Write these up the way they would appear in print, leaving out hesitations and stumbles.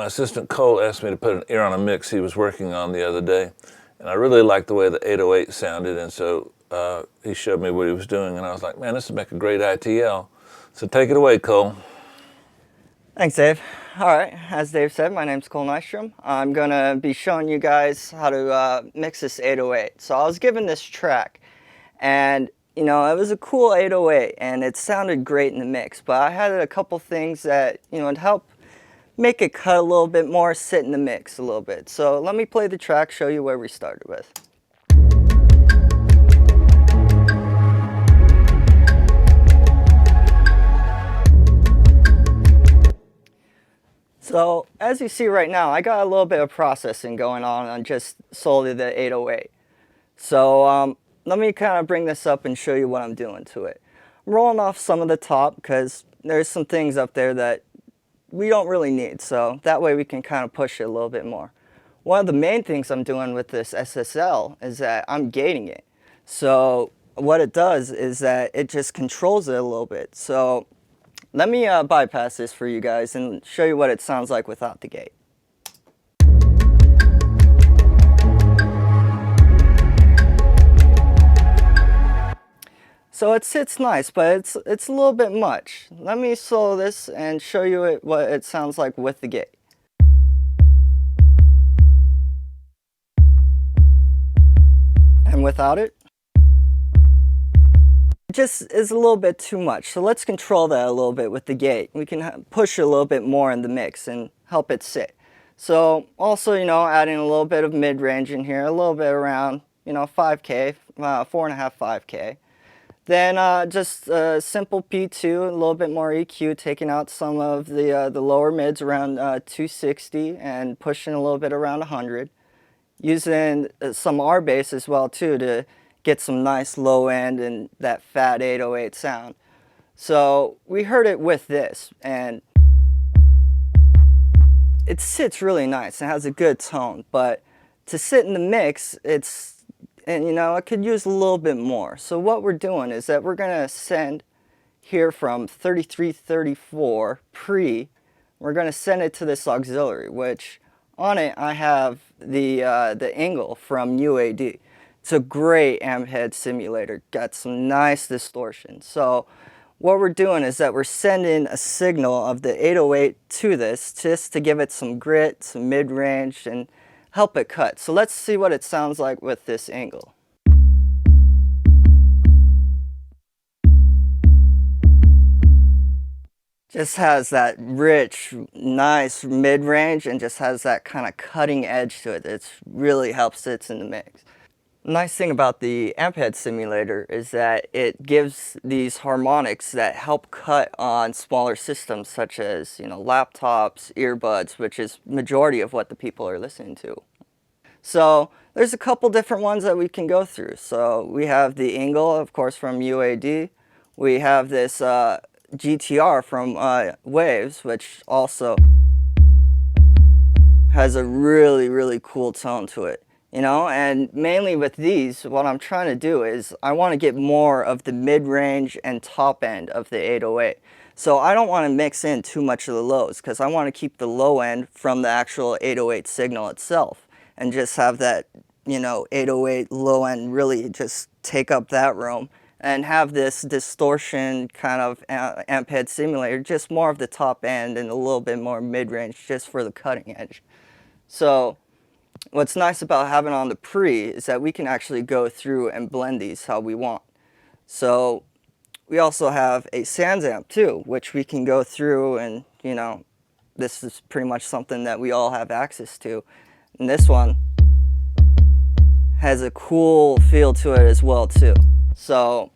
My assistant Cole asked me to put an ear on a mix he was working on the other day, and I really liked the way the 808 sounded, and so he showed me what he was doing, and I was like, man, this would make a great ITL. So take it away, Cole. Thanks, Dave. All right, as Dave said, my name's Cole Nystrom. I'm going to be showing you guys how to mix this 808. So I was given this track, and you know, it was a cool 808, and it sounded great in the mix, but I had a couple things that, you know, would help make it cut a little bit more, sit in the mix a little bit. So let me play the track, show you where we started with. So as you see right now, I got a little bit of processing going on just solely the 808. So let me kind of bring this up and show you what I'm doing to it. I'm rolling off some of the top because there's some things up there that we don't really need, so that way we can kind of push it a little bit more. One of the main things I'm doing with this SSL is that I'm gating it. So what it does is that it just controls it a little bit. So let me bypass this for you guys and show you what it sounds like without the gate. So it sits nice, but it's a little bit much. Let me slow this and show you what it sounds like with the gate. And without it, it just is a little bit too much. So let's control that a little bit with the gate. We can push it a little bit more in the mix and help it sit. So also, you know, adding a little bit of mid-range in here, a little bit around, you know, 5K, 4.5, 5K. Then just a simple P2, a little bit more EQ, taking out some of the lower mids around 260 and pushing a little bit around 100. Using some R bass as well too to get some nice low end and that fat 808 sound. So we heard it with this, and it sits really nice. It has a good tone, but to sit in the mix, and you know, I could use a little bit more. So what we're doing is that we're gonna send here from 3334 pre, we're gonna send it to this auxiliary, which on it I have the angle from UAD. It's a great amp head simulator, got some nice distortion. So what we're doing is that we're sending a signal of the 808 to this just to give it some grit, some mid-range, and help it cut. So let's see what it sounds like with this angle. Just has that rich, nice mid-range and just has that kind of cutting edge to it. It really helps it in the mix. Nice thing about the amp head simulator is that it gives these harmonics that help cut on smaller systems such as, you know, laptops, earbuds, which is majority of what the people are listening to. So there's a couple different ones that we can go through. So we have the angle, of course, from UAD. We have this GTR from Waves, which also has a really, really cool tone to it. You know, and mainly with these, what I'm trying to do is I want to get more of the mid-range and top end of the 808. So I don't want to mix in too much of the lows because I want to keep the low end from the actual 808 signal itself and just have that, you know, 808 low end really just take up that room and have this distortion kind of amp head simulator, just more of the top end and a little bit more mid-range just for the cutting edge. So what's nice about having on the pre is that we can actually go through and blend these how we want. So we also have a Sans amp too, which we can go through and, you know, this is pretty much something that we all have access to. And this one has a cool feel to it as well too. So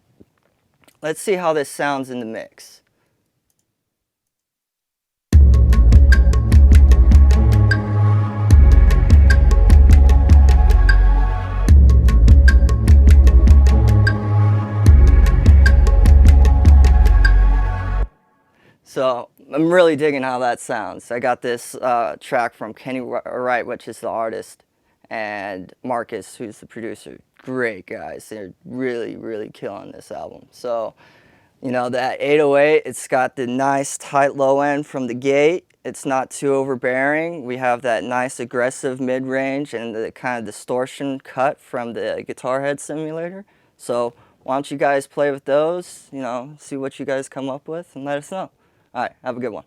let's see how this sounds in the mix. So I'm really digging how that sounds. I got this track from Kenny Wright, which is the artist, and Marcus, who's the producer. Great guys. They're really, really killing this album. So, you know, that 808, it's got the nice tight low end from the gate, it's not too overbearing. We have that nice aggressive mid-range and the kind of distortion cut from the guitar head simulator. So why don't you guys play with those, you know, see what you guys come up with and let us know. All right, have a good one.